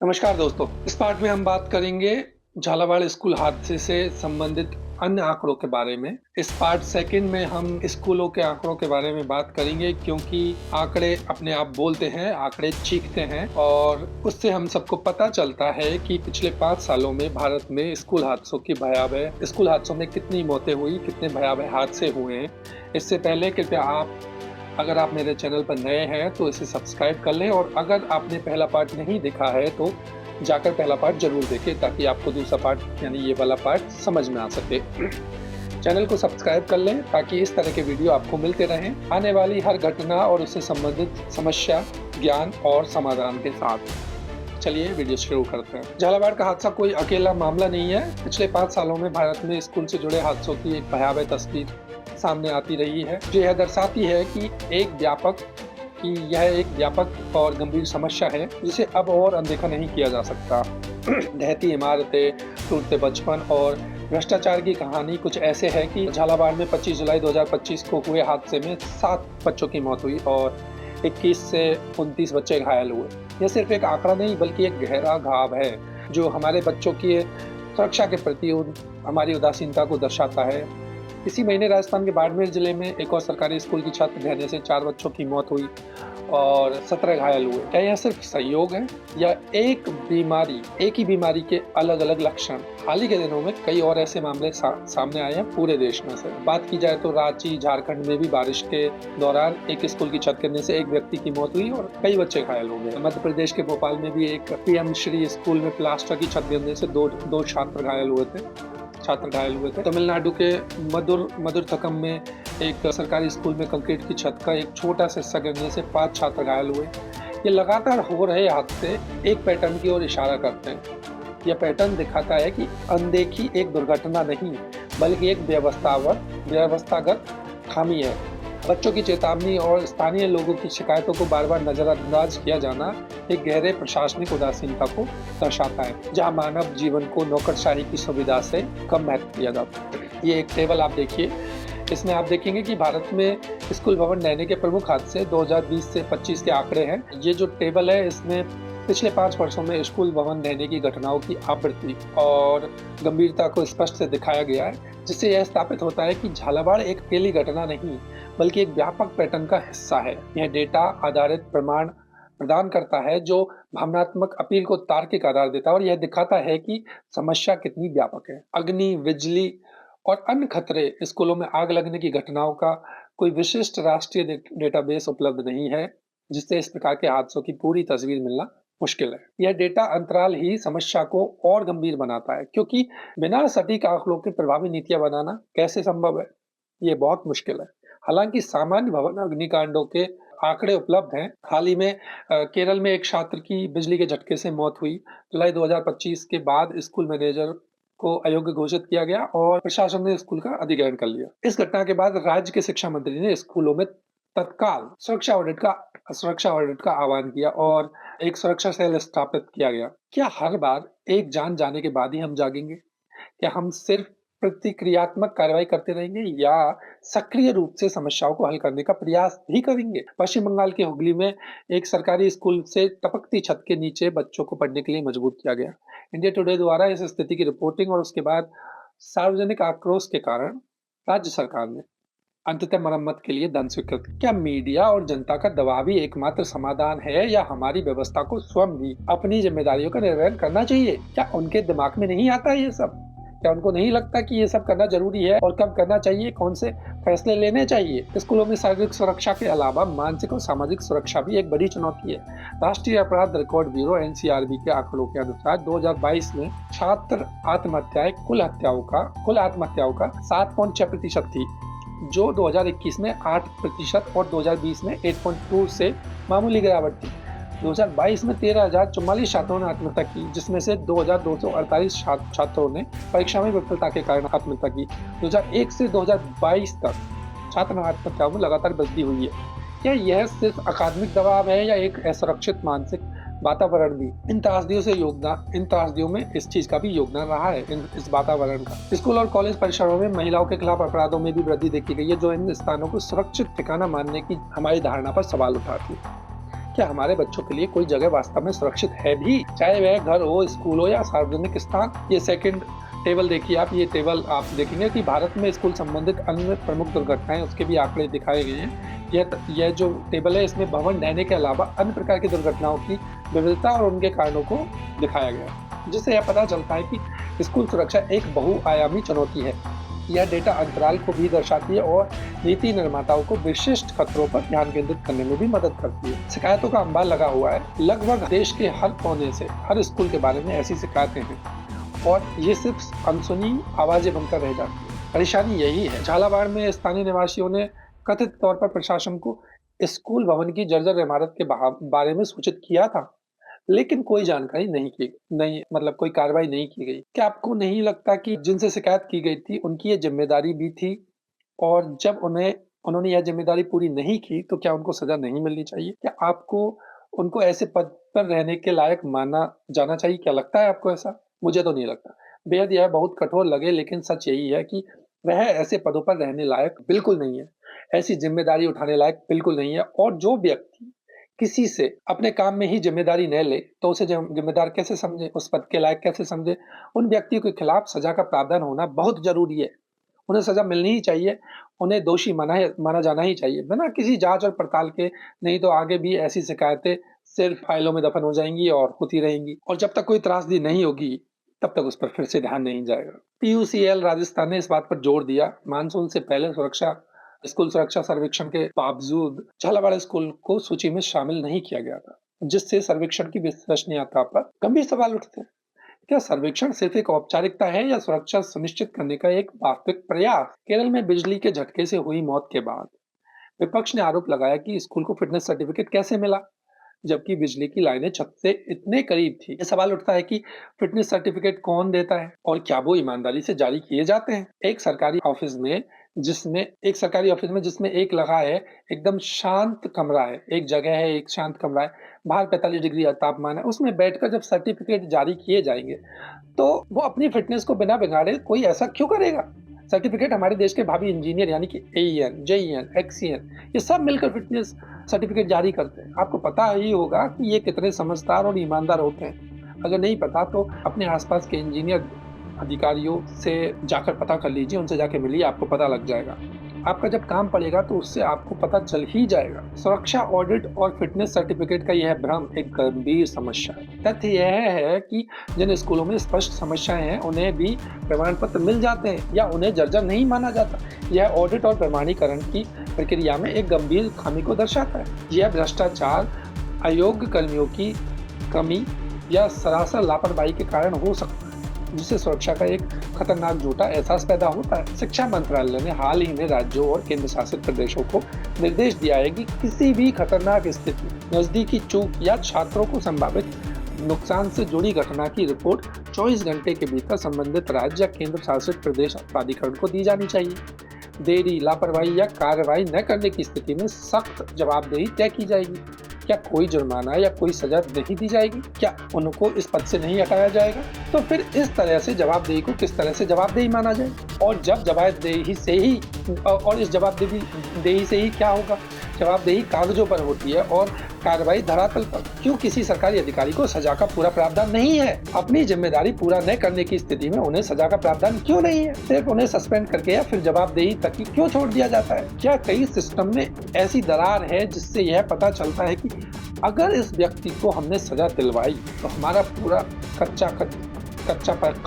नमस्कार दोस्तों, इस पार्ट में हम बात करेंगे झालावाड़ स्कूल हादसे से संबंधित अन्य आंकड़ों के बारे में। इस पार्ट सेकंड में हम स्कूलों के आंकड़ों के बारे में बात करेंगे क्योंकि आंकड़े अपने आप बोलते हैं, आंकड़े चीखते हैं और उससे हम सबको पता चलता है कि पिछले 5 सालों में भारत में स्कूल हादसों में कितनी मौतें हुई, कितने भयावह हादसे हुए हैं। इससे पहले कृपया अगर आप मेरे चैनल पर नए हैं तो इसे सब्सक्राइब कर लें और अगर आपने पहला पार्ट नहीं देखा है तो जाकर पहला पार्ट ज़रूर देखें ताकि आपको दूसरा पार्ट यानी ये वाला पार्ट समझ में आ सके। चैनल को सब्सक्राइब कर लें ताकि इस तरह के वीडियो आपको मिलते रहें, आने वाली हर घटना और उससे संबंधित समस्या, ज्ञान और समाधान के साथ। चलिए वीडियो शुरू करते हैं। झालावाड़ का हादसा कोई अकेला मामला नहीं है। पिछले 5 सालों में भारत में स्कूल से जुड़े हादसों की एक भयावह तस्वीर सामने आती रही है, जो यह दर्शाती है कि यह एक व्यापक और गंभीर समस्या है जिसे अब और अनदेखा नहीं किया जा सकता। ढहती इमारतें, टूटते बचपन और भ्रष्टाचार की कहानी कुछ ऐसे है कि झालावाड़ में 25 जुलाई 2025 को हुए हादसे में 7 बच्चों की मौत हुई और 21 से 29 बच्चे घायल हुए। यह सिर्फ एक आंकड़ा नहीं बल्कि एक गहरा घाव है जो हमारे बच्चों की सुरक्षा के प्रति हमारी उदासीनता को दर्शाता है। इसी महीने राजस्थान के बाड़मेर जिले में एक और सरकारी स्कूल की छत गिरने से 4 बच्चों की मौत हुई और 17 घायल हुए। क्या यह सिर्फ संयोग है या एक ही बीमारी के अलग-अलग लक्षण? हाल ही के दिनों में कई और ऐसे मामले सामने आए हैं पूरे देश में से। बात की जाए तो रांची, झारखंड में भी बारिश के दौरान एक स्कूल की छत गिरने से एक व्यक्ति की मौत हुई और कई बच्चे घायल हो गए। मध्य प्रदेश के भोपाल में भी एक पीएम श्री स्कूल में प्लास्टर की छत गिरने से दो छात्र घायल हुए थे। तमिलनाडु के मधुरथकम में एक सरकारी स्कूल में कंक्रीट की छत का एक छोटा सा हिस्सा गिरने से 5 छात्र घायल हुए। ये लगातार हो रहे हादसे एक पैटर्न की ओर इशारा करते हैं। यह पैटर्न दिखाता है कि अनदेखी एक दुर्घटना नहीं बल्कि एक व्यवस्थागत खामी है। बच्चों की चेतावनी और स्थानीय लोगों की शिकायतों को बार बार नजरअंदाज किया जाना एक गहरे प्रशासनिक उदासीनता को दर्शाता है, जहां मानव जीवन को नौकरशाही की सुविधा से कम महत्व दिया जाता है। ये एक टेबल आप देखिए, इसमें आप देखेंगे कि भारत में स्कूल भवन ढहने के प्रमुख हादसे 2020 से 25 के आंकड़े हैं। ये जो टेबल है इसमें पिछले 5 वर्षों में स्कूल भवन ढहने की घटनाओं की आवृत्ति और गंभीरता को स्पष्ट से दिखाया गया है, जिससे यह स्थापित होता है कि झालावाड़ एक अकेली घटना नहीं बल्कि एक व्यापक पैटर्न का हिस्सा है। यह डेटा आधारित प्रमाण प्रदान करता है जो भावनात्मक अपील को तार्किक आधार देता है और यह दिखाता है कि समस्या कितनी व्यापक है। अग्नि, बिजली और अन्य खतरे, स्कूलों में आग लगने की घटनाओं का कोई विशिष्ट राष्ट्रीय डेटाबेस उपलब्ध नहीं है, जिससे इस प्रकार के हादसों की पूरी तस्वीर मिलना मुश्किल है। यह डेटा अंतराल ही समस्या को और गंभीर बनाता है, क्योंकि बिना सटीक आंकड़ों के प्रभावी नीतियां बनाना कैसे संभव है? ये बहुत मुश्किल है। हालांकि सामान्य भवन अग्निकांडों के आंकड़े उपलब्ध हैं। हाल ही में केरल में एक छात्र की बिजली के झटके से मौत हुई। जुलाई 2025 के बाद स्कूल मैनेजर को अयोग्य घोषित किया गया और प्रशासन ने स्कूल का अधिग्रहण कर लिया। इस घटना के बाद राज्य के शिक्षा मंत्री ने स्कूलों में तत्काल सुरक्षा ऑडिट का आह्वान किया और एक सुरक्षा सेल स्थापित किया गया। क्या हर बार एक जान जाने के बाद ही हम जागेंगे? क्या हम सिर्फ प्रतिक्रियात्मक कार्रवाई करते रहेंगे या सक्रिय रूप से समस्याओं को हल करने का प्रयास भी करेंगे? पश्चिम बंगाल के हुगली में एक सरकारी स्कूल से टपकती छत के नीचे बच्चों को पढ़ने के लिए मजबूर किया गया। इंडिया टुडे द्वारा इस स्थिति की रिपोर्टिंग और उसके बाद सार्वजनिक आक्रोश के कारण राज्य सरकार ने अंततः मरम्मत के लिए धन स्वीकृत। क्या मीडिया और जनता का दबाव ही एकमात्र समाधान है या हमारी व्यवस्था को स्वयं भी अपनी जिम्मेदारियों का निर्वहन करना चाहिए? क्या उनके दिमाग में नहीं आता ये सब? क्या उनको नहीं लगता कि ये सब करना जरूरी है और कब करना चाहिए, कौन से फैसले लेने चाहिए? स्कूलों में शारीरिक सुरक्षा के अलावा मानसिक और सामाजिक सुरक्षा भी एक बड़ी चुनौती है। राष्ट्रीय अपराध रिकॉर्ड ब्यूरो एनसीआरबी के आंकड़ों के अनुसार 2022 में छात्र आत्महत्याएं कुल आत्महत्याओं का 7.6% थी, जो 2021 में 8% और 2020 में 8.2 से मामूली गिरावट थी। 2022 में 13,044 छात्रों ने आत्महत्या की, जिसमें से 2,248 छात्रों ने परीक्षा में विफलता के कारण आत्महत्या की। 2001 से 2022 तक छात्र आत्महत्याओं में लगातार वृद्धि हुई है। क्या यह सिर्फ अकादमिक दबाव है या एक असुरक्षित मानसिक वातावरण भी? इन त्रासदियों में इस चीज का भी योगदान रहा है, इस वातावरण का। स्कूल और कॉलेज परिसरों में महिलाओं के खिलाफ अपराधों में भी वृद्धि देखी गई है, जो इन स्थानों को सुरक्षित ठिकाना मानने की हमारी धारणा पर सवाल उठाती है। क्या हमारे बच्चों के लिए कोई जगह वास्तव में सुरक्षित है भी, चाहे वह घर हो, स्कूल हो या सार्वजनिक स्थान। ये सेकंड टेबल देखिए आप, ये टेबल आप देखेंगे कि भारत में स्कूल संबंधित अन्य प्रमुख दुर्घटनाएं, उसके भी आंकड़े दिखाए गए हैं। यह जो टेबल है, इसमें भवन ढहने के अलावा अन्य प्रकार की दुर्घटनाओं की विविधता और उनके कारणों को दिखाया गया है, जिससे यह पता चलता है कि स्कूल सुरक्षा एक बहुआयामी चुनौती है। यह डेटा अंतराल को भी दर्शाती है और नीति निर्माताओं को विशिष्ट खतरों पर ध्यान केंद्रित करने में भी मदद करती है। शिकायतों का अंबार लगा हुआ है, लगभग देश के हर कोने से हर स्कूल के बारे में ऐसी शिकायतें हैं और ये सिर्फ अनसुनी आवाजें बनकर रह जाती है। परेशानी यही है। झालावाड़ में स्थानीय निवासियों ने कथित तौर पर प्रशासन को स्कूल भवन की जर्जर इमारत के बारे में सूचित किया था, लेकिन कोई जानकारी नहीं, मतलब कोई कार्रवाई नहीं की गई। क्या आपको नहीं लगता कि जिनसे शिकायत की गई थी उनकी ये जिम्मेदारी भी थी, और जब उन्होंने यह जिम्मेदारी पूरी नहीं की तो क्या उनको सजा नहीं मिलनी चाहिए? क्या आपको उनको ऐसे पद पर रहने के लायक माना जाना चाहिए? क्या लगता है आपको ऐसा? मुझे तो नहीं लगता। बेहद यह बहुत कठोर लगे, लेकिन सच यही है कि वह ऐसे पदों पर रहने लायक बिल्कुल नहीं है, ऐसी जिम्मेदारी उठाने लायक बिल्कुल नहीं है। और जो व्यक्ति किसी से अपने काम में ही जिम्मेदारी न ले, तो उसे जिम्मेदार कैसे समझे, उस पद के लायक कैसे समझे? उन व्यक्तियों के खिलाफ सजा का प्रावधान होना बहुत ज़रूरी है। उन्हें सजा मिलनी ही चाहिए, उन्हें दोषी माना जाना ही चाहिए, बिना किसी जाँच और पड़ताल के। नहीं तो आगे भी ऐसी शिकायतें सिर्फ़ फाइलों में दफ़न हो जाएँगी और होती रहेंगी, और जब तक कोई त्रासदी नहीं होगी, तब तक उस पर फिर से ध्यान नहीं जाएगा। पीयूसीएल राजस्थान ने इस बात पर जोर दिया, मानसून से पहले स्कूल सुरक्षा सर्वेक्षण के बावजूद झालावाड़ स्कूल को सूची में शामिल नहीं किया गया था, जिससे सर्वेक्षण की विश्वसनीयता पर गंभीर सवाल उठते हैं। क्या सर्वेक्षण सिर्फ एक औपचारिकता है या सुरक्षा सुनिश्चित करने का एक वास्तविक प्रयास? केरल में बिजली के झटके से हुई मौत के बाद विपक्ष ने आरोप लगाया कि स्कूल को फिटनेस सर्टिफिकेट कैसे मिला, जबकि बिजली की लाइनें छत से इतने करीब थी। ये सवाल उठता है कि फिटनेस सर्टिफिकेट कौन देता है और क्या वो ईमानदारी से जारी किए जाते हैं? एक सरकारी ऑफिस में जिसमें एक लगा है, एकदम शांत कमरा है, एक जगह है, एक शांत कमरा है, बाहर 45 डिग्री तापमान है, उसमें बैठकर जब सर्टिफिकेट जारी किए जाएंगे, तो वो अपनी फिटनेस को बिना बिगाड़े कोई ऐसा क्यों करेगा? सर्टिफिकेट हमारे देश के भावी इंजीनियर यानी कि एईएन, जेईएन, एक्सीएन, ये सब मिलकर फिटनेस सर्टिफिकेट जारी करते हैं। आपको पता ही होगा कि ये कितने समझदार और ईमानदार होते हैं। अगर नहीं पता तो अपने आसपास के इंजीनियर अधिकारियों से जाकर पता कर लीजिए, उनसे जाके मिलिए, आपको पता लग जाएगा। आपका जब काम पड़ेगा तो उससे आपको पता चल ही जाएगा। सुरक्षा ऑडिट और फिटनेस सर्टिफिकेट का यह भ्रम एक गंभीर समस्या है। तथ्य यह है कि जिन स्कूलों में स्पष्ट समस्याएं हैं, उन्हें भी प्रमाण पत्र मिल जाते हैं या उन्हें जर्जर नहीं माना जाता। यह ऑडिट और प्रमाणीकरण की प्रक्रिया में एक गंभीर खामी को दर्शाता है। यह भ्रष्टाचार, अयोग्य कर्मियों की कमी या सरासर लापरवाही के कारण हो सकता है, जिससे सुरक्षा का एक खतरनाक झूठा एहसास पैदा होता है। शिक्षा मंत्रालय ने हाल ही में राज्यों और केंद्र शासित प्रदेशों को निर्देश दिया है कि किसी भी खतरनाक स्थिति, नजदीकी चूक या छात्रों को संभावित नुकसान से जुड़ी घटना की रिपोर्ट 24 घंटे के भीतर संबंधित राज्य या केंद्र शासित प्रदेश प्राधिकरण को दी जानी चाहिए। देरी, लापरवाही या कार्रवाई न करने की स्थिति में सख्त जवाबदेही तय की जाएगी। क्या कोई जुर्माना या कोई सजा नहीं दी जाएगी? क्या उनको इस पद से नहीं हटाया जाएगा? तो फिर इस तरह से जवाबदेही को किस तरह से जवाबदेही माना जाए? और जब जवाबदेही से ही और इस जवाबदेही से ही क्या होगा? जवाबदेही कागजों पर होती है और कार्रवाई धरातल पर। क्यों किसी सरकारी अधिकारी को सजा का पूरा प्रावधान नहीं है? अपनी जिम्मेदारी पूरा न करने की स्थिति में उन्हें सजा का प्रावधान क्यों नहीं है? सिर्फ उन्हें सस्पेंड करके या फिर जवाबदेही तक ही क्यों छोड़ दिया जाता है? क्या कई सिस्टम में ऐसी दरार है जिससे यह पता चलता है कि अगर इस व्यक्ति को हमने सजा दिलवाई तो हमारा पूरा कच्चा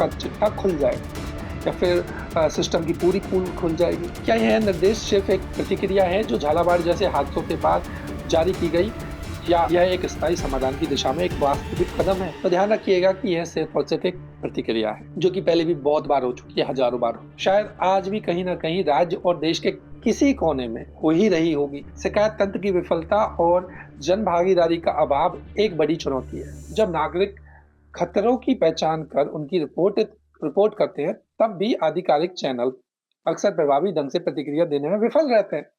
चिट्ठा खुल जाएगा, या फिर सिस्टम की पूरी पूल खुल जाएगी? क्या यह निर्देश सिर्फ एक प्रतिक्रिया है जो झालावाड़ जैसे हादसों के बाद जारी की गई, या यह एक स्थायी समाधान की दिशा में एक वास्तविक कदम है? तो ध्यान रखिएगा कि यह सिर्फ और सिर्फ एक प्रतिक्रिया है, जो कि पहले भी बहुत बार हो चुकी है, हजारों बार। शायद आज भी कहीं ना कहीं राज्य और देश के किसी कोने में हो ही रही होगी। शिकायत तंत्र की विफलता और जन भागीदारी का अभाव एक बड़ी चुनौती है। जब नागरिक खतरों की पहचान कर उनकी रिपोर्ट करते हैं, तब भी आधिकारिक चैनल अक्सर प्रभावी ढंग से प्रतिक्रिया देने में विफल रहते हैं।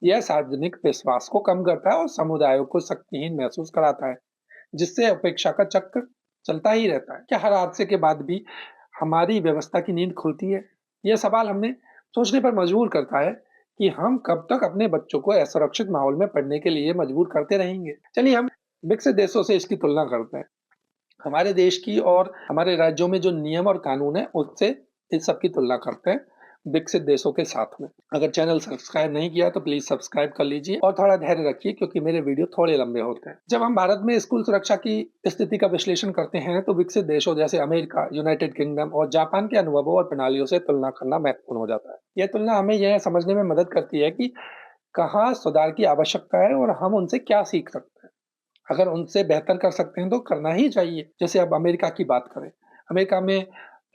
यह सार्वजनिक विश्वास को कम करता है और समुदायों को शक्तिहीन महसूस कराता है, जिससे अपेक्षा का चक्र चलता ही रहता है। क्या हर हादसे के बाद भी हमारी व्यवस्था की नींद खुलती है? यह सवाल हमें सोचने पर मजबूर करता है कि हम कब तक अपने बच्चों को असुरक्षित माहौल में पढ़ने के लिए मजबूर करते रहेंगे। चलिए हम विकसित देशों से इसकी तुलना करते हैं। हमारे देश की और हमारे राज्यों में जो नियम और कानून है उससे इन सब की तुलना करते हैं विकसित देशों के साथ में। अगर चैनल सब्सक्राइब नहीं किया तो प्लीज सब्सक्राइब कर लीजिए और थोड़ा धैर्य रखिए क्योंकि मेरे वीडियो थोड़े लंबे होते हैं। जब हम भारत में स्कूल सुरक्षा की स्थिति का विश्लेषण करते हैं तो विकसित देशों जैसे अमेरिका, यूनाइटेड किंगडम और जापान के अनुभवों और प्रणालियों से तुलना करना महत्वपूर्ण हो जाता है। यह तुलना हमें यह समझने में मदद करती है कि कहाँ सुधार की आवश्यकता है और हम उनसे क्या सीख सकते हैं। अगर उनसे बेहतर कर सकते हैं तो करना ही चाहिए। जैसे अब अमेरिका की बात करें, अमेरिका में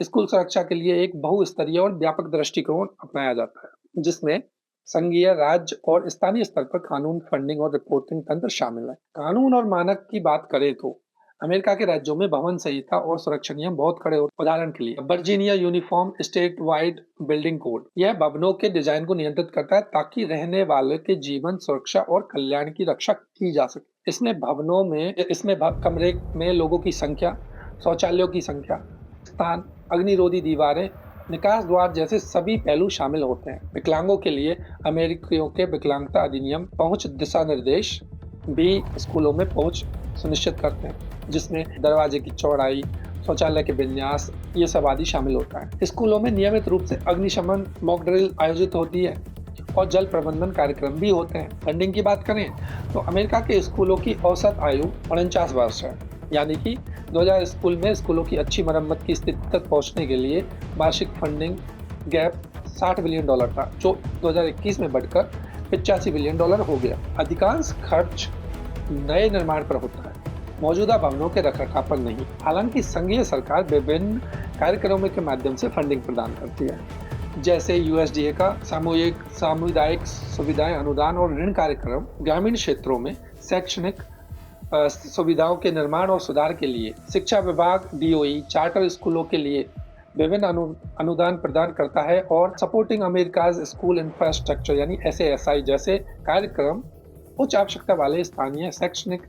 स्कूल सुरक्षा के लिए एक बहुस्तरीय और व्यापक दृष्टिकोण अपनाया जाता है, जिसमें संघीय, राज्य और स्थानीय स्तर पर कानून, फंडिंग और रिपोर्टिंग तंत्र शामिल है। कानून और मानक की बात करें तो अमेरिका के राज्यों में भवन संहिता और सुरक्षा नियम बहुत कड़े होते हैं। उदाहरण के लिए Virginia uniform state wide building code, यह भवनों के डिजाइन को नियंत्रित करता है ताकि रहने वाले के जीवन, सुरक्षा और कल्याण की रक्षा की जा सके। इसमें कमरे में लोगों की संख्या, शौचालयों की संख्या, स्थान, अग्निरोधी दीवारें, निकास द्वार जैसे सभी पहलू शामिल होते हैं। विकलांगों के लिए अमेरिकियों के विकलांगता अधिनियम पहुंच दिशा निर्देश भी स्कूलों में पहुंच सुनिश्चित करते हैं, जिसमें दरवाजे की चौड़ाई, शौचालय के विन्यास, ये सब आदि शामिल होता है। स्कूलों में नियमित रूप से अग्निशमन मॉक ड्रिल आयोजित होती है और जल प्रबंधन कार्यक्रम भी होते हैं। फंडिंग की बात करें तो अमेरिका के स्कूलों की औसत आयु 49 वर्ष है, यानी कि 2000 स्कूल में स्कूलों की अच्छी मरम्मत की स्थिति तक पहुंचने के लिए वार्षिक फंडिंग गैप $60 बिलियन था, जो 2021 में बढ़कर $85 बिलियन हो गया। अधिकांश खर्च नए निर्माण पर होता है, मौजूदा भवनों के रखरखाव पर नहीं। हालांकि संघीय सरकार विभिन्न कार्यक्रमों के माध्यम से फंडिंग प्रदान करती है, जैसे यूएसडीए का सामुदायिक सुविधाएं अनुदान और ऋण कार्यक्रम, ग्रामीण क्षेत्रों में शैक्षणिक सुविधाओं के निर्माण और सुधार के लिए शिक्षा विभाग डीओई चार्टर स्कूलों के लिए विभिन्न अनुदान प्रदान करता है और सपोर्टिंग अमेरिकाज स्कूल इंफ्रास्ट्रक्चर यानी एसएएसआई जैसे कार्यक्रम उच्च आवश्यकता वाले स्थानीय शैक्षणिक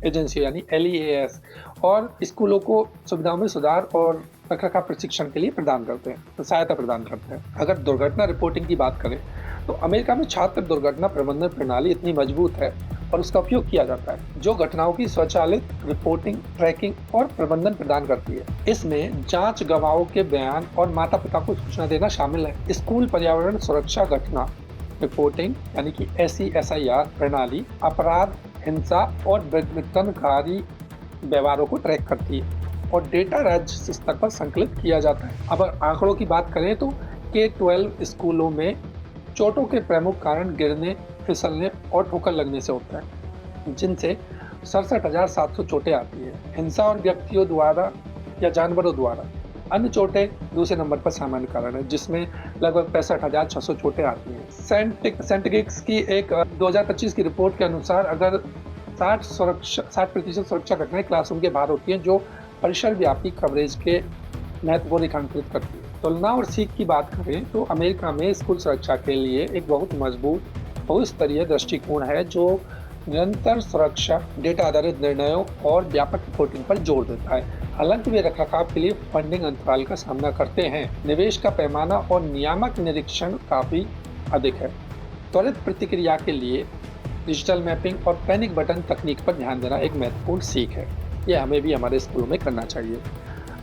एजेंसी यानी एलईएएस और स्कूलों को सुविधाओं में सुधार और रखरखाव प्रशिक्षण के लिए सहायता प्रदान करते हैं। अगर दुर्घटना रिपोर्टिंग की बात करें तो अमेरिका में छात्र दुर्घटना प्रबंधन प्रणाली इतनी मजबूत है और उसका उपयोग किया जाता है, जो घटनाओं की स्वचालित रिपोर्टिंग, ट्रैकिंग और प्रबंधन प्रदान करती है। इसमें जांच, गवाहों के बयान और माता पिता को सूचना देना शामिल है। स्कूल पर्यावरण सुरक्षा घटना रिपोर्टिंग यानी कि SCSIR प्रणाली अपराध, हिंसा और विघटनकारी व्यवहारों को ट्रैक करती है और डेटा राज्य स्तर पर संकलित किया जाता है। अब आंकड़ों की बात करें तो K-12 स्कूलों में चोटों के प्रमुख कारण गिरने, फिसलने और ठोकर लगने से होता है, जिनसे 67,700 चोटें आती है। हिंसा और व्यक्तियों द्वारा या जानवरों द्वारा अन्य चोटें दूसरे नंबर पर सामान्य कारण है, जिसमें लगभग 65,600 चोटें आती हैं। सेंटिगिक्स की एक 2025 की रिपोर्ट के अनुसार अगर 60% सुरक्षा घटनाएं क्लासरूम के बाहर होती हैं, जो परिसर व्यापी कवरेज के महत्व को रेखांकित करती है। तुलना और सीख की बात करें तो अमेरिका में स्कूल सुरक्षा के लिए एक बहुत मजबूत बहुस्तरीय दृष्टिकोण है, जो निरंतर सुरक्षा, डेटा आधारित निर्णयों और व्यापक रिपोर्टिंग पर जोर देता है। हालांकि वे रखरखाव के लिए फंडिंग अंतराल का सामना करते हैं, निवेश का पैमाना और नियामक निरीक्षण काफी अधिक है। त्वरित प्रतिक्रिया के लिए डिजिटल मैपिंग और पैनिक बटन तकनीक पर ध्यान देना एक महत्वपूर्ण सीख है। यह हमें भी हमारे स्कूलों में करना चाहिए।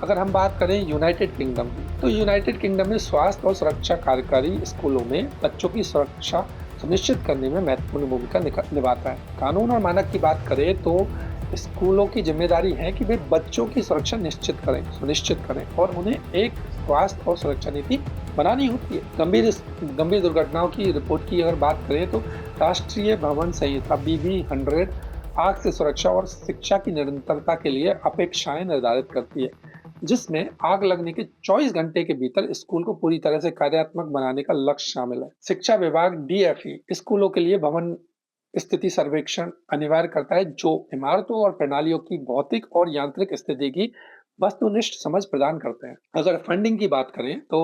अगर हम बात करें यूनाइटेड किंगडम की, तो यूनाइटेड किंगडम में स्वास्थ्य और सुरक्षा कार्यकारी स्कूलों में बच्चों की सुरक्षा सुनिश्चित करने में महत्वपूर्ण भूमिका निभाता है। कानून और मानक की बात करें तो स्कूलों की जिम्मेदारी है कि वे बच्चों की सुरक्षा सुनिश्चित करें और उन्हें एक स्वास्थ्य और सुरक्षा नीति बनानी होती है। गंभीर दुर्घटनाओं की रिपोर्ट की अगर बात करें तो राष्ट्रीय भवन संहिता BB-100 आग से सुरक्षा और शिक्षा की निरंतरता के लिए अपेक्षाएं निर्धारित करती है, जिसमें आग लगने के 24 घंटे के भीतर स्कूल को पूरी तरह से कार्यात्मक बनाने का लक्ष्य शामिल है। शिक्षा विभाग DFE स्कूलों के लिए भवन स्थिति सर्वेक्षण अनिवार्य करता है, जो इमारतों और प्रणालियों की भौतिक और यांत्रिक स्थिति की वस्तुनिष्ठ समझ प्रदान करते हैं। अगर फंडिंग की बात करें तो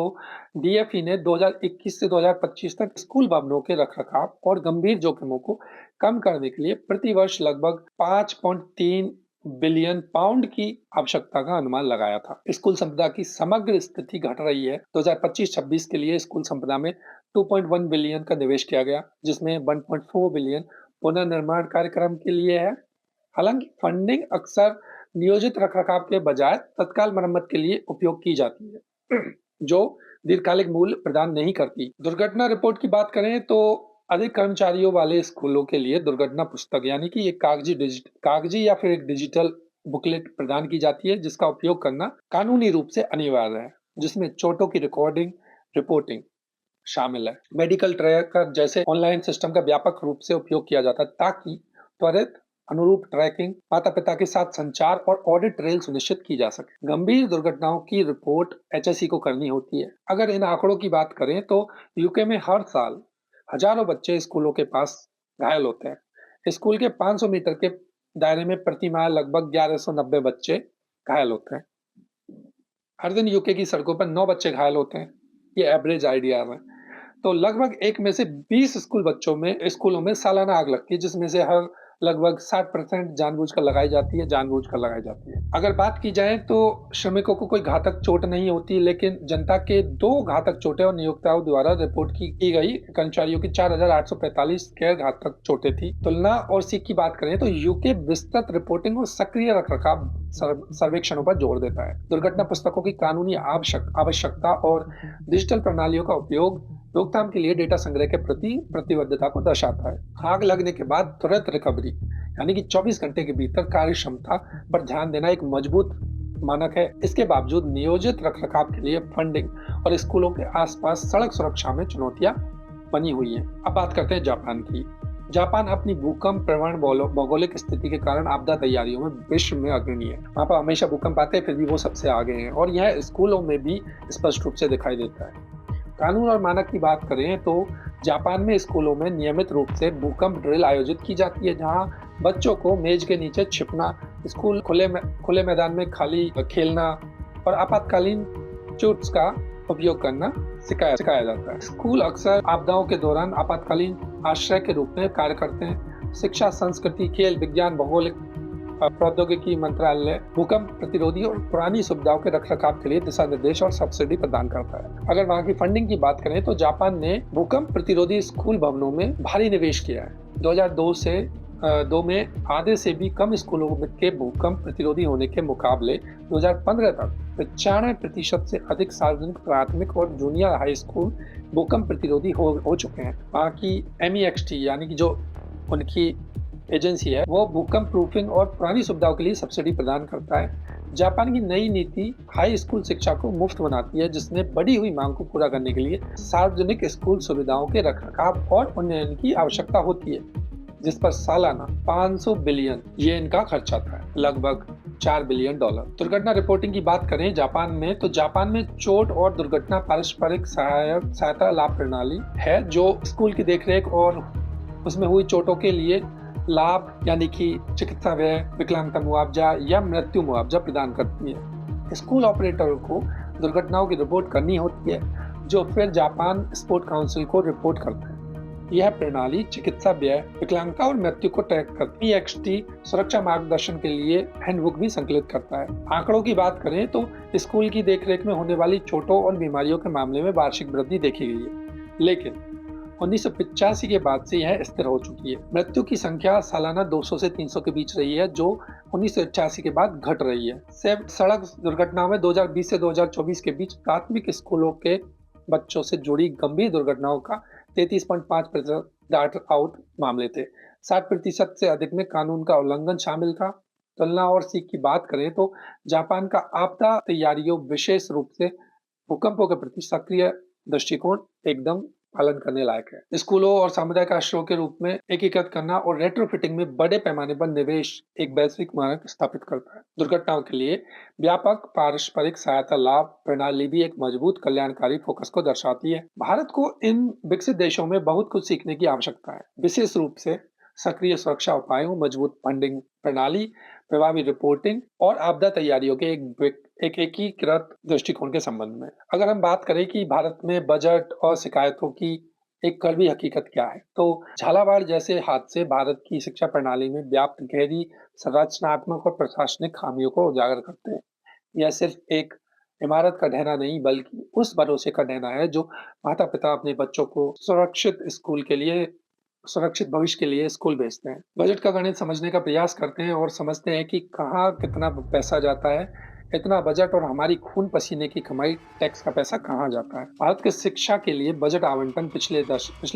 DFE ने 2021 से 2025 तक स्कूल भवनों के रखरखाव और गंभीर जोखिमों को कम करने के लिए प्रति वर्ष लगभग 5.3 बिलियन पाउंड की आवश्यकता का अनुमान लगाया था। स्कूल संपदा की समग्र स्थिति घट रही है। 2025-26 के लिए स्कूल संपदा में 2.1 बिलियन का निवेश किया गया, जिसमें 1.4 बिलियन पुनर्निर्माण कार्यक्रम के लिए है हालांकि फंडिंग अक्सर नियोजित रखरखाव के बजाय तत्काल मरम्मत के लिए उपयोग की जाती है, जो दीर्घकालिक मूल्य प्रदान नहीं करती। दुर्घटना रिपोर्ट की बात करें तो अधिक कर्मचारियों वाले स्कूलों के लिए दुर्घटना पुस्तक यानी कि एक कागजी या फिर एक डिजिटल बुकलेट प्रदान की जाती है, जिसका उपयोग करना कानूनी रूप से अनिवार्य है, जिसमें चोटों की रिपोर्टिंग शामिल है। मेडिकल ट्रैकर जैसे ऑनलाइन सिस्टम का व्यापक रूप से उपयोग किया जाता है, ताकि त्वरित अनुरूप ट्रैकिंग, माता-पिता के साथ संचार और ऑडिट ट्रेल सुनिश्चित की जा सके। गंभीर दुर्घटनाओं की रिपोर्ट एचएससी को करनी होती है। अगर इन आंकड़ों की बात करें तो यूके में हर साल हजारों बच्चे स्कूलों के पास घायल होते हैं। स्कूल के 500 मीटर के दायरे में प्रति माह लगभग 1190 बच्चे घायल होते हैं। हर दिन यूके की सड़कों पर 9 बच्चे घायल होते हैं। ये एवरेज आइडिया है। तो लगभग 1 में से 20 स्कूलों में सालाना आग लगती है, जिसमें से हर लगभग 60% जानबूझकर लगाई जाती है। अगर बात की जाए तो श्रमिकों को कोई घातक चोट नहीं होती, लेकिन जनता के 2 घातक चोटें और नियोक्ताओं द्वारा रिपोर्ट की गई कर्मचारियों की 4,845 गैर घातक चोटें थी। तुलना और सीख की बात करें तो यूके विस्तृत रिपोर्टिंग और सक्रिय रखरखाव सर्वेक्षणों पर जोर देता है। दुर्घटना पुस्तकों की कानूनी आवश्यकता और डिजिटल प्रणालियों का उपयोग रोकथाम के लिए डेटा संग्रह के प्रति प्रतिबद्धता को दर्शाता है। आग लगने के बाद तुरंत रिकवरी यानी कि 24 घंटे के भीतर कार्य क्षमता पर ध्यान देना एक मजबूत मानक है। इसके बावजूद नियोजित रखरखाव के लिए फंडिंग और स्कूलों के आसपास सड़क सुरक्षा में चुनौतियां बनी हुई हैं। अब बात करते हैं जापान की। जापान अपनी भूकंप प्रवण भौगोलिक स्थिति के कारण आपदा तैयारियों में विश्व में अग्रणी है। वहाँ पर हमेशा भूकंप आते हैं, फिर भी वो सबसे आगे हैं और यह स्कूलों में भी स्पष्ट रूप से दिखाई देता है। कानून और मानक की बात करें तो जापान में स्कूलों में नियमित रूप से भूकंप ड्रिल आयोजित की जाती है, जहां बच्चों को मेज के नीचे छिपना, स्कूल खुले मैदान में खाली खेलना और आपातकालीन चोट्स का उपयोग करना सिखाया जाता है। स्कूल अक्सर आपदाओं के दौरान आपातकालीन आश्रय के रूप में कार्य करते हैं। शिक्षा, संस्कृति, खेल, विज्ञान, भौगोलिक प्रौद्योगिकी मंत्रालय भूकंप प्रतिरोधी और पुरानी सुविधाओं के रखरखाव के लिए दिशा निर्देश और सब्सिडी प्रदान करता है। अगर वहाँ की फंडिंग की बात करें तो जापान ने भूकंप प्रतिरोधी स्कूल भवनों में भारी निवेश किया है। 2002 में आधे से भी कम स्कूलों के भूकंप प्रतिरोधी होने के मुकाबले 2015 तक 95% से अधिक सार्वजनिक, प्राथमिक और जूनियर हाई स्कूल भूकंप प्रतिरोधी हो चुके हैं। वहाँ की MEXT यानी कि जो उनकी एजेंसी है, वो भूकंप प्रूफिंग और पुरानी सुविधाओं के लिए सब्सिडी प्रदान करता है। जापान की नई नीति हाई स्कूल शिक्षा को मुफ्त बनाती है, जिसने बढ़ी हुई मांग को पूरा करने के लिए सार्वजनिक स्कूल सुविधाओं के रखरखाव और उन्नयन की आवश्यकता होती है, जिस पर सालाना 500 बिलियन येन का खर्च आता है, लगभग $4 बिलियन। दुर्घटना रिपोर्टिंग की बात करें जापान में तो जापान में चोट और दुर्घटना पारस्परिक सहायता लाभ प्रणाली है, जो स्कूल की देखरेख और उसमें हुई चोटों के लिए लाभ यानी कि चिकित्सा व्यय, विकलांगता मुआवजा या मृत्यु मुआवजा प्रदान करती है। स्कूल ऑपरेटरों को दुर्घटनाओं की रिपोर्ट करनी होती है, जो फिर जापान स्पोर्ट काउंसिल को रिपोर्ट करता है। यह प्रणाली चिकित्सा व्यय, विकलांगता और मृत्यु को ट्रैक करती है। MEXT सुरक्षा मार्गदर्शन के लिए हैंडबुक भी संकलित करता है। आंकड़ों की बात करें तो स्कूल की देखरेख में होने वाली चोटों और बीमारियों के मामले में वार्षिक वृद्धि देखी गई है, लेकिन 1985 के बाद से यह स्थिर हो चुकी है। मृत्यु की संख्या सालाना 200 से 300 के बीच रही है, जो 1988 के बाद घट रही है। सड़क दुर्घटनाओं में 2020 से 2024 के बीच प्राथमिक स्कूलों के बच्चों से जुड़ी गंभीर दुर्घटनाओं का 33.5% डाटा आउट मामले थे। 60% से अधिक में कानून का उल्लंघन शामिल था। तुलना और सीख की बात करें तो जापान का आपदा तैयारियों विशेष रूप से भूकंपों के प्रति सक्रिय दृष्टिकोण एकदम पालन करने लायक है। स्कूलों और सामुदायिक आश्रयों के रूप में एकीकृत करना और रेट्रोफिटिंग में बड़े पैमाने पर निवेश एक वैश्विक मानक स्थापित करता है। दुर्घटनाओं के लिए व्यापक पारस्परिक सहायता लाभ प्रणाली भी एक मजबूत कल्याणकारी फोकस को दर्शाती है। भारत को इन विकसित देशों में बहुत कुछ सीखने की आवश्यकता है, विशेष रूप से सक्रिय सुरक्षा उपायों, मजबूत फंडिंग प्रणाली, प्रभावी रिपोर्टिंग और आपदा तैयारियों के एक एकीकृत दृष्टिकोण के संबंध में। अगर हम बात करें कि भारत में बजट और शिकायतों की एक कड़वी हकीकत क्या है, तो झालावाड़ जैसे हादसे भारत की शिक्षा प्रणाली में व्याप्त गहरी संरचनात्मक और प्रशासनिक खामियों को उजागर करते हैं। यह सिर्फ एक इमारत का ढहना नहीं, बल्कि उस भरोसे का ढहना है जो माता पिता अपने बच्चों को सुरक्षित स्कूल के लिए सुरक्षित भविष्य के लिए स्कूल भेजते हैं। बजट का गणित समझने का प्रयास करते हैं और समझते हैं कि कहाँ कितना पैसा जाता है। इतना बजट और हमारी खून पसीने की कमाई टैक्स का पैसा कहाँ जाता है। भारत के शिक्षा के लिए बजट आवंटन पिछले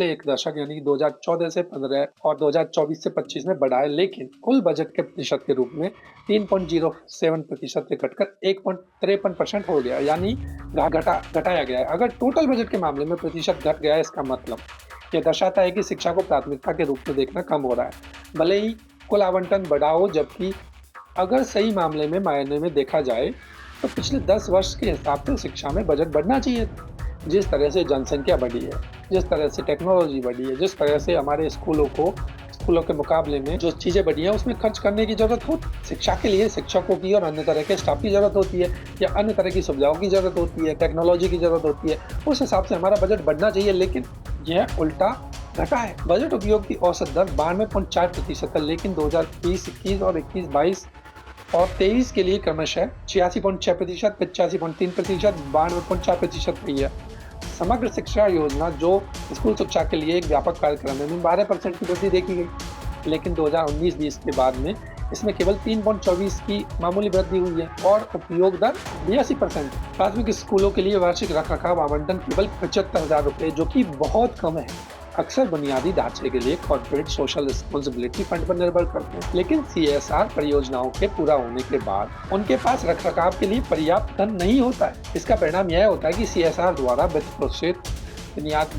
एक दशक यानी कि 2014 से 15 और 2024 से 25 में बढ़ा है, लेकिन कुल बजट के प्रतिशत के रूप में 3.07% से घटकर 1.53% हो गया, यानी घटाया गया है। अगर टोटल बजट के मामले में प्रतिशत घट गया है, इसका मतलब यह दर्शाता है कि शिक्षा को प्राथमिकता के रूप में देखना कम हो रहा है, भले ही कुल आवंटन बढ़ा हो। जबकि अगर सही मामले में मायने में देखा जाए तो पिछले 10 वर्ष के हिसाब से शिक्षा में बजट बढ़ना चाहिए था। जिस तरह से जनसंख्या बढ़ी है, जिस तरह से टेक्नोलॉजी बढ़ी है, जिस तरह से हमारे स्कूलों के मुकाबले में जो चीज़ें बढ़ी हैं उसमें खर्च करने की ज़रूरत हो। शिक्षा के लिए शिक्षकों की और अन्य तरह के स्टाफ की ज़रूरत होती है, या अन्य तरह की सुविधाओं की ज़रूरत होती है, टेक्नोलॉजी की ज़रूरत होती है। उस हिसाब से हमारा बजट बढ़ना चाहिए, लेकिन यह उल्टा घटा है। बजट उपयोग की औसत दर 92.4% है, लेकिन 2020-21 और 21-22 और 23 के लिए क्रमशः 86.6%, 85.3%, 92.4% रही है। समग्र शिक्षा योजना जो स्कूल शिक्षा के लिए एक व्यापक कार्यक्रम है, में 12% की वृद्धि देखी गई, लेकिन 2019-20 के बाद में इसमें केवल 3.24 की मामूली वृद्धि हुई है और उपयोग दर 82%। प्राथमिक स्कूलों के लिए वार्षिक रखरखाव आवंटन केवल 75,000 रुपये, जो कि बहुत कम है। अक्सर बुनियादी ढांचे के लिए कॉर्पोरेट सोशल रिस्पॉन्सिबिलिटी फंड पर निर्भर करते हैं, लेकिन CSR परियोजनाओं के पूरा होने के बाद उनके पास रखरखाव के लिए पर्याप्त धन नहीं होता है। इसका परिणाम यह होता है कि CSR द्वारा वित्त प्रोत्साहित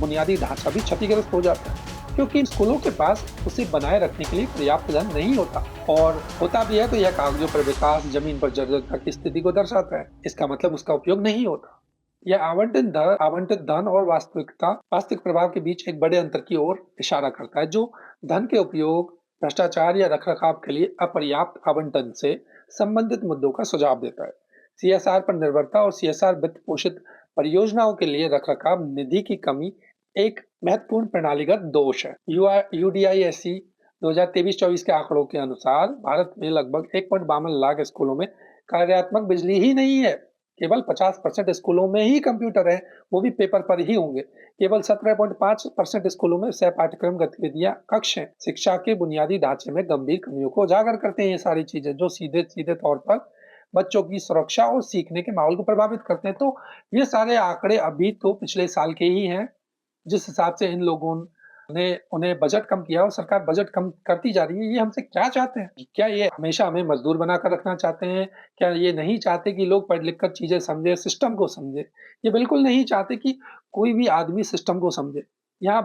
बुनियादी ढांचा भी क्षतिग्रस्त हो जाता है, क्योंकि स्कूलों के पास उसे बनाए रखने के लिए पर्याप्त धन नहीं होता, और होता भी है तो यह कागजों पर विकास, जमीन पर जर्जरता की स्थिति को दर्शाता है। इसका मतलब उसका उपयोग नहीं होता। यह आवंटित धन और वास्तविक प्रभाव के बीच एक बड़े अंतर की ओर इशारा करता है, जो धन के उपयोग, भ्रष्टाचार या रखरखाव के लिए अपर्याप्त आवंटन से संबंधित मुद्दों का सुझाव देता है। CSR पर निर्भरता और CSR वित्त पोषित परियोजनाओं के लिए रखरखाव निधि की कमी एक महत्वपूर्ण प्रणालीगत दोष है। UDISC 2023-24 के आंकड़ों के अनुसार भारत में लगभग 1.52 लाख स्कूलों में कार्यात्मक बिजली ही नहीं है। केवल 50% स्कूलों में ही कंप्यूटर है, वो भी पेपर पर ही होंगे। केवल 17.5% स्कूलों में सह पाठ्यक्रम गतिविधियां कक्ष हैं। शिक्षा के बुनियादी ढांचे में गंभीर कमियों को उजागर करते हैं ये सारी चीजें, जो सीधे सीधे तौर पर बच्चों की सुरक्षा और सीखने के माहौल को प्रभावित करते हैं। तो ये सारे आंकड़े अभी तो पिछले साल के ही हैं, जिस हिसाब से इन लोगों ने उन्हें बजट कम किया और सरकार बजट कम करती जा रही है। ये हमसे क्या चाहते हैं? क्या ये हमेशा हमें मजदूर बनाकर रखना चाहते हैं? क्या ये नहीं चाहते कि लोग पढ़ लिख कर चीजें समझे, सिस्टम को समझे? ये बिल्कुल नहीं चाहते कि कोई भी आदमी सिस्टम को समझे। ये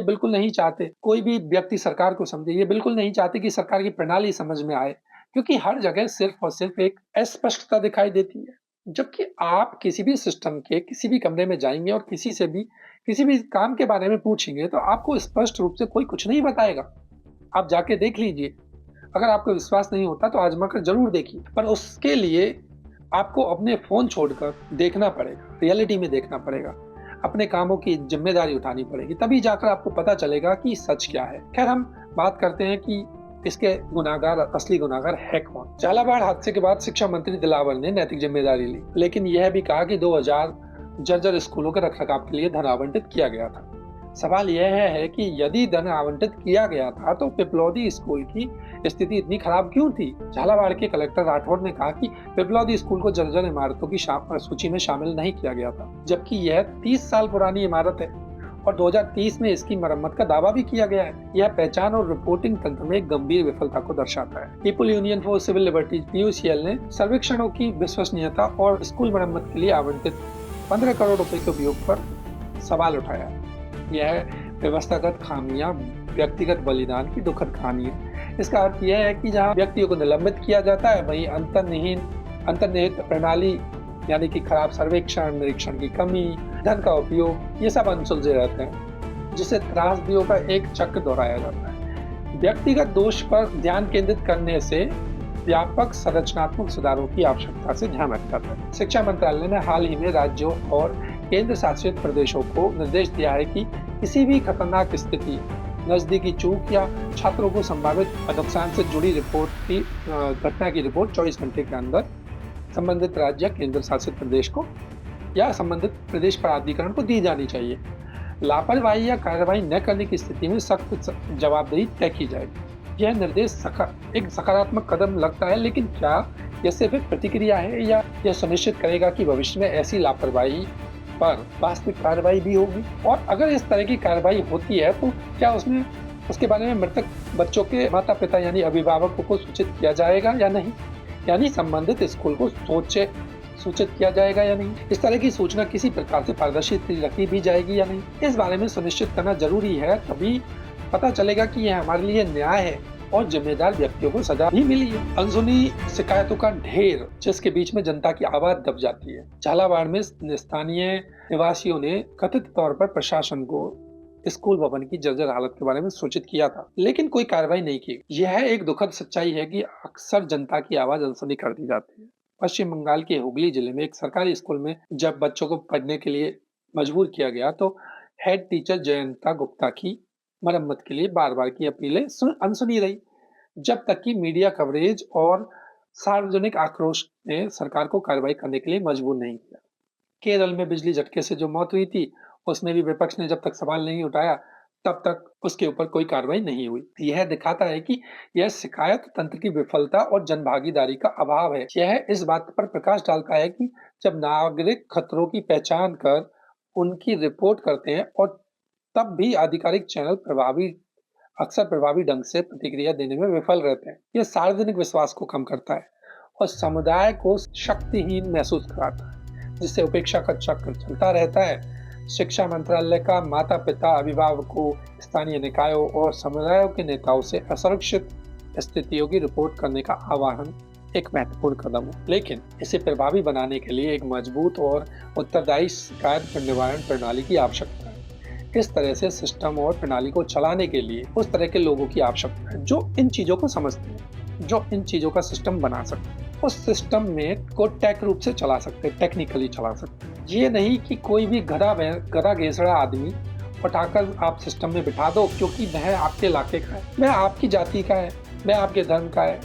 बिल्कुल नहीं चाहते कोई भी व्यक्ति सरकार को समझे। ये बिल्कुल नहीं चाहते कि सरकार की प्रणाली समझ में आए, क्योंकि हर जगह सिर्फ और सिर्फ एक अस्पष्टता दिखाई देती है। जबकि आप किसी भी सिस्टम के किसी भी कमरे में जाएंगे और किसी भी काम के बारे में पूछेंगे, तो आपको स्पष्ट रूप से कोई कुछ नहीं बताएगा। आप जाके देख लीजिए। अगर आपको विश्वास नहीं होता तो आजमा कर जरूर देखिए, पर उसके लिए आपको अपने फोन छोड़कर देखना पड़ेगा, रियलिटी में देखना पड़ेगा, अपने कामों की जिम्मेदारी उठानी पड़ेगी, तभी जाकर आपको पता चलेगा कि सच क्या है। खैर, हम बात करते हैं कि इसके असली गुनाहगार है कौन। झालावाड़ हादसे के बाद शिक्षा मंत्री दिलावर ने नैतिक जिम्मेदारी ली, लेकिन यह भी कहा कि 2000 जर्जर स्कूलों के रखरखाव के लिए धन आवंटित किया गया था। सवाल यह है कि यदि धन आवंटित किया गया था तो पिपलौदी स्कूल की स्थिति इतनी खराब क्यों थी? झालावाड़ के कलेक्टर राठौर ने कहा कि पिपलौदी स्कूल को जर्जर इमारतों की सूची में शामिल नहीं किया गया था, जबकि यह 30 साल पुरानी इमारत है और 2030 में इसकी मरम्मत का दावा भी किया गया है। यह पहचान और रिपोर्टिंग तंत्र में एक गंभीर विफलता को दर्शाता है। People Union for Civil Liberties PUCL ने सर्वेक्षणों की विश्वसनीयता और स्कूल मरम्मत के लिए आवंटित 15 करोड़ रुपए के उपयोग पर सवाल उठाया। यह व्यवस्थागत खामियां व्यक्तिगत बलिदान की दुखद कहानी है। इसका अर्थ यह है कि जहां व्यक्तियों को निलंबित किया जाता है, वहीं अंतर्निहित प्रणाली यानी कि खराब सर्वेक्षण, निरीक्षण की कमी, धन का उपयोग, ये सब अनसुलझे रहते हैं, जिससे त्रासदियों का एक चक्र दोहराया जाता है। व्यक्तिगत दोष पर ध्यान केंद्रित करने से व्यापक संरचनात्मक सुधारों की आवश्यकता से ध्यान रखता है। शिक्षा मंत्रालय ने हाल ही में राज्यों और केंद्र शासित प्रदेशों को निर्देश दिया है कि किसी भी खतरनाक स्थिति, नजदीकी चूक या छात्रों को संभावित नुकसान से जुड़ी घटना की रिपोर्ट 24 घंटे के अंदर संबंधित राज्य, केंद्र शासित प्रदेश को या संबंधित प्रदेश प्राधिकरण को दी जानी चाहिए। लापरवाही या कार्रवाई न करने की स्थिति में सख्त जवाबदेही तय की जाएगी। यह निर्देश एक सकारात्मक कदम लगता है, लेकिन क्या यह सिर्फ एक प्रतिक्रिया है या यह सुनिश्चित करेगा कि भविष्य में ऐसी लापरवाही पर वास्तविक कार्रवाई भी होगी? और अगर इस तरह की कार्रवाई होती है तो क्या उसके बारे में मृतक बच्चों के माता पिता यानी अभिभावकों को सूचित किया जाएगा या नहीं, यानी संबंधित स्कूल को सूचित किया जाएगा या नहीं? इस तरह की सूचना किसी प्रकार से पारदर्शी रखी भी जाएगी या नहीं, इस बारे में सुनिश्चित करना जरूरी है। तभी पता चलेगा कि यह हमारे लिए न्याय है और जिम्मेदार व्यक्तियों को सजा भी मिली है। अनसुनी शिकायतों का ढेर, जिसके बीच में जनता की आवाज दब जाती है। झालावाड़ में स्थानीय निवासियों ने कथित तौर पर प्रशासन को स्कूल भवन की जर्जर हालत के बारे में सूचित किया था, लेकिन कोई कार्रवाई नहीं की। यह एक दुखद सच्चाई है कि अक्सर जनता की आवाज अनसुनी कर दी जाती है। पश्चिम बंगाल के हुगली जिले में एक सरकारी स्कूल में जब बच्चों को पढ़ने के लिए मजबूर किया गया तो हेड टीचर जयंता गुप्ता की मरम्मत के लिए बार बार की अपीलें अनसुनी रही, जब तक कि मीडिया कवरेज और सार्वजनिक आक्रोश ने सरकार को कार्रवाई करने के लिए मजबूर नहीं किया। केरल में बिजली झटके से जो मौत हुई थी, उसमें भी विपक्ष ने जब तक सवाल नहीं उठाया तब तक उसके ऊपर कोई कार्रवाई नहीं हुई। यह दिखाता है कि यह शिकायत तंत्र की विफलता और जनभागीदारी का अभाव है। यह इस बात पर प्रकाश डालता है कि जब नागरिक खतरों की पहचान कर उनकी रिपोर्ट करते हैं और तब भी आधिकारिक चैनल अक्सर प्रभावी ढंग से प्रतिक्रिया देने में विफल रहते हैं। यह सार्वजनिक विश्वास को कम करता है और समुदाय को शक्तिहीन महसूस कराता है, जिससे उपेक्षा का चक्र चलता रहता है। शिक्षा मंत्रालय का माता पिता, अभिभावकों, स्थानीय निकायों और समुदायों के नेताओं से असुरक्षित स्थितियों की रिपोर्ट करने का आह्वान एक महत्वपूर्ण कदम है, लेकिन इसे प्रभावी बनाने के लिए एक मजबूत और उत्तरदायी शिकायत निवारण प्रणाली की आवश्यकता है। इस तरह से सिस्टम और प्रणाली को चलाने के लिए उस तरह के लोगों की आवश्यकता है जो इन चीजों को समझते हैं, जो इन चीजों का सिस्टम बना सकते हैं, उस सिस्टम में को टेक रूप से चला सकते हैं, टेक्निकली चला सकते हैं। ये नहीं कि कोई भी गधा घेसड़ा आदमी उठाकर आप सिस्टम में बिठा दो क्योंकि वह आपके इलाके का है, वह आपकी जाति का है, वह आपके धर्म का है।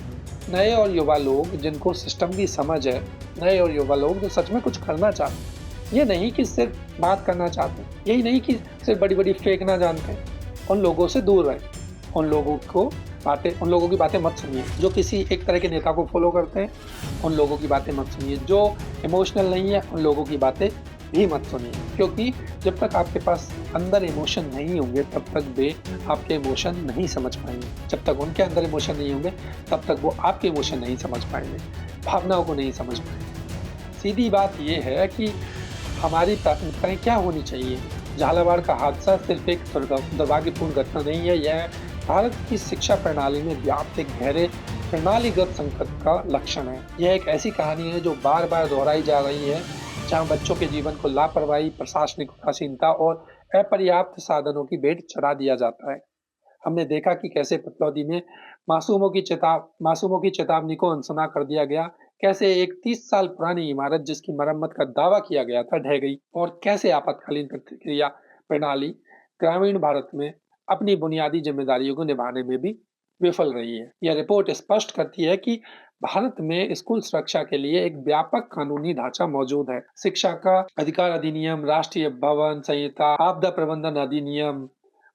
नए और युवा लोग जिनको सिस्टम की समझ है, नए और युवा लोग जो सच में कुछ करना चाहते हैं, ये नहीं कि सिर्फ बात करना चाहते हैं, यही नहीं कि सिर्फ बड़ी बड़ी फेंकना जानते हैं, उन लोगों से दूर रहें। उन लोगों की बातें मत सुनिए जो किसी एक तरह के नेता को फॉलो करते हैं। उन लोगों की बातें मत सुनिए जो इमोशनल नहीं है, उन लोगों की बातें भी मत सुनिए, क्योंकि जब तक आपके पास अंदर इमोशन नहीं होंगे तब तक वे आपके इमोशन नहीं समझ पाएंगे। जब तक उनके अंदर इमोशन नहीं होंगे तब तक वो आपके इमोशन नहीं समझ पाएंगे, भावनाओं को नहीं समझ पाएंगे। सीधी बात यह है कि हमारी प्राथमिकताएं क्या होनी चाहिए। झालावाड़ का हादसा सिर्फ एक दुर्भाग्यपूर्ण घटना नहीं है, यह भारत की शिक्षा प्रणाली में व्याप्त एक गहरे प्रणालीगत संकट का लक्षण है। यह एक ऐसी कहानी है जो बार बार दोहराई जा रही है, जहां बच्चों के जीवन को लापरवाही, प्रशासनिक उदासीनता और अपर्याप्त साधनों की भेंट चढ़ा दिया जाता है। हमने देखा कि कैसे पतलौदी में मासूमों की चेतावनी को अनसुना कर दिया गया, कैसे एक 30 साल पुरानी इमारत जिसकी मरम्मत का दावा किया गया था ढह गई, और कैसे आपातकालीन प्रतिक्रिया प्रणाली ग्रामीण भारत में अपनी बुनियादी जिम्मेदारियों को निभाने में भी विफल रही है। यह रिपोर्ट स्पष्ट करती है कि भारत में स्कूल सुरक्षा के लिए एक व्यापक कानूनी ढांचा मौजूद है। शिक्षा का अधिकार अधिनियम, राष्ट्रीय भवन संहिता, आपदा प्रबंधन अधिनियम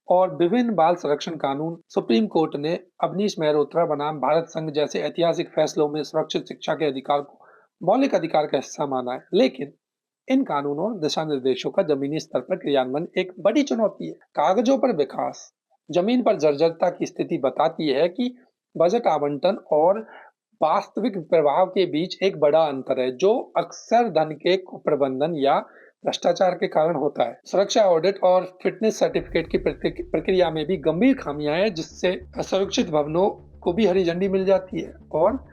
और विभिन्न बाल संरक्षण कानून। सुप्रीम कोर्ट ने अवनीश मेहरोत्रा बनाम भारत संघ जैसे ऐतिहासिक फैसलों में सुरक्षित शिक्षा के अधिकार को मौलिक अधिकार का हिस्सा माना है, लेकिन इन कानूनों और दिशा निर्देशों का जमीनी स्तर पर क्रियान्वयन एक बड़ी चुनौती है। कागजों पर विकास, जमीन पर जर्जरता की स्थिति बताती है कि बजट आवंटन और वास्तविक प्रभाव के बीच एक बड़ा अंतर है, जो अक्सर धन के कुप्रबंधन या भ्रष्टाचार के कारण होता है। सुरक्षा ऑडिट और फिटनेस सर्टिफिकेट की प्रक्रिया में भी गंभीर खामियां हैं, जिससे असुरक्षित भवनों को भी हरी झंडी मिल जाती है और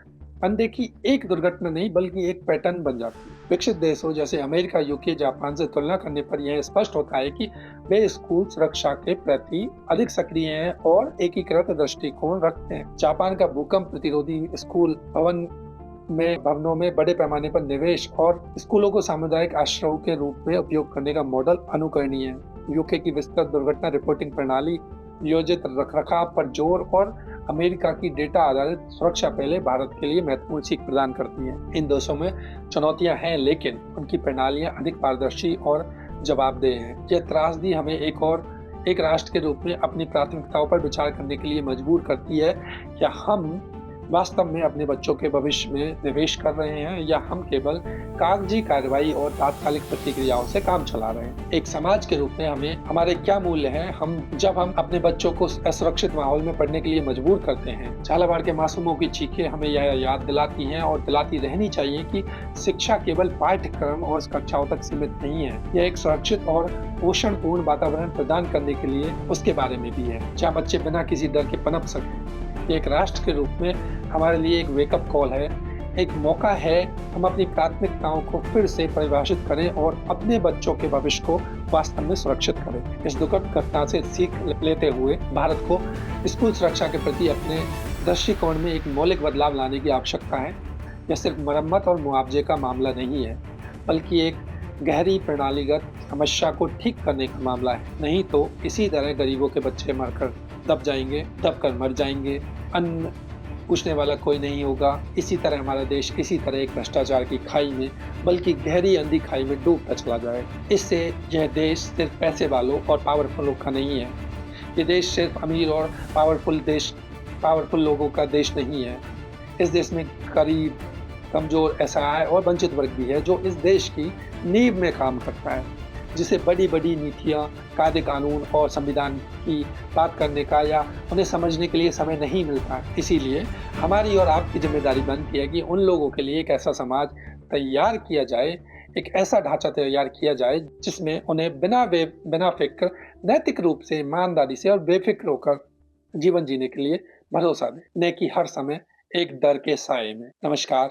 अनदेखी एक दुर्घटना नहीं बल्कि एक पैटर्न बन जाती है। विकसित देशों जैसे अमेरिका, यूके, जापान से तुलना करने पर यह स्पष्ट होता है कि वे स्कूल सुरक्षा के प्रति अधिक सक्रिय हैं और एकीकृत दृष्टिकोण रखते हैं। जापान का भूकंप प्रतिरोधी स्कूल भवनों में बड़े पैमाने पर निवेश और स्कूलों को सामुदायिक आश्रयों के रूप में उपयोग करने का मॉडल अनुकरणीय है। यूके की विस्तृत दुर्घटना रिपोर्टिंग प्रणाली, नियोजित रखरखाव पर जोर और अमेरिका की डेटा आधारित सुरक्षा पहले भारत के लिए महत्वपूर्ण सीख प्रदान करती है। इन देशों में चुनौतियां हैं, लेकिन उनकी प्रणालियां अधिक पारदर्शी और जवाबदेह हैं। यह त्रासदी हमें एक राष्ट्र के रूप में अपनी प्राथमिकताओं पर विचार करने के लिए मजबूर करती है। क्या हम वास्तव में अपने बच्चों के भविष्य में निवेश कर रहे हैं या हम केवल कागजी कार्रवाई और तात्कालिक प्रतिक्रियाओं से काम चला रहे हैं? एक समाज के रूप में हमारे क्या मूल्य हैं जब हम अपने बच्चों को असुरक्षित माहौल में पढ़ने के लिए मजबूर करते हैं? झालावाड़ के मासूमों की चीखें हमें यह याद दिलाती हैं और दिलाती रहनी चाहिए कि शिक्षा केवल पाठ्यक्रम और कक्षाओं तक सीमित नहीं है। यह एक सुरक्षित और पोषणपूर्ण वातावरण प्रदान करने के लिए उसके बारे में भी है, जहाँ बच्चे बिना किसी डर के पनप सकें। एक राष्ट्र के रूप में हमारे लिए एक वेकअप कॉल है, एक मौका है हम अपनी प्राथमिकताओं को फिर से परिभाषित करें और अपने बच्चों के भविष्य को वास्तव में सुरक्षित करें। इस दुखद घटना से सीख लेते हुए भारत को स्कूल सुरक्षा के प्रति अपने दृष्टिकोण में एक मौलिक बदलाव लाने की आवश्यकता है। यह सिर्फ मरम्मत और मुआवजे का मामला नहीं है, बल्कि एक गहरी प्रणालीगत समस्या को ठीक करने का मामला है। नहीं तो इसी तरह गरीबों के बच्चे दब कर मर जाएंगे, अन्न पूछने वाला कोई नहीं होगा। इसी तरह हमारा देश इसी तरह एक भ्रष्टाचार की खाई में, बल्कि गहरी अंधी खाई में डूबता चला जाए। इससे यह देश सिर्फ पैसे वालों और पावरफुल का नहीं है। ये देश सिर्फ अमीर और पावरफुल लोगों का देश नहीं है। इस देश में गरीब, कमजोर, असहाय और वंचित वर्ग भी है, जो इस देश की नींव में काम करता है, जिसे बड़ी-बड़ी नीतियाँ, कायदे कानून और संविधान की बात करने का या उन्हें समझने के लिए समय नहीं मिलता। इसीलिए हमारी और आपकी जिम्मेदारी बनती है कि उन लोगों के लिए एक ऐसा समाज तैयार किया जाए, एक ऐसा ढांचा तैयार किया जाए जिसमें उन्हें बिना फिक्र नैतिक रूप से, ईमानदारी से और बेफिक्र होकर जीवन जीने के लिए भरोसा दे, न कि हर समय एक डर के साए में। नमस्कार।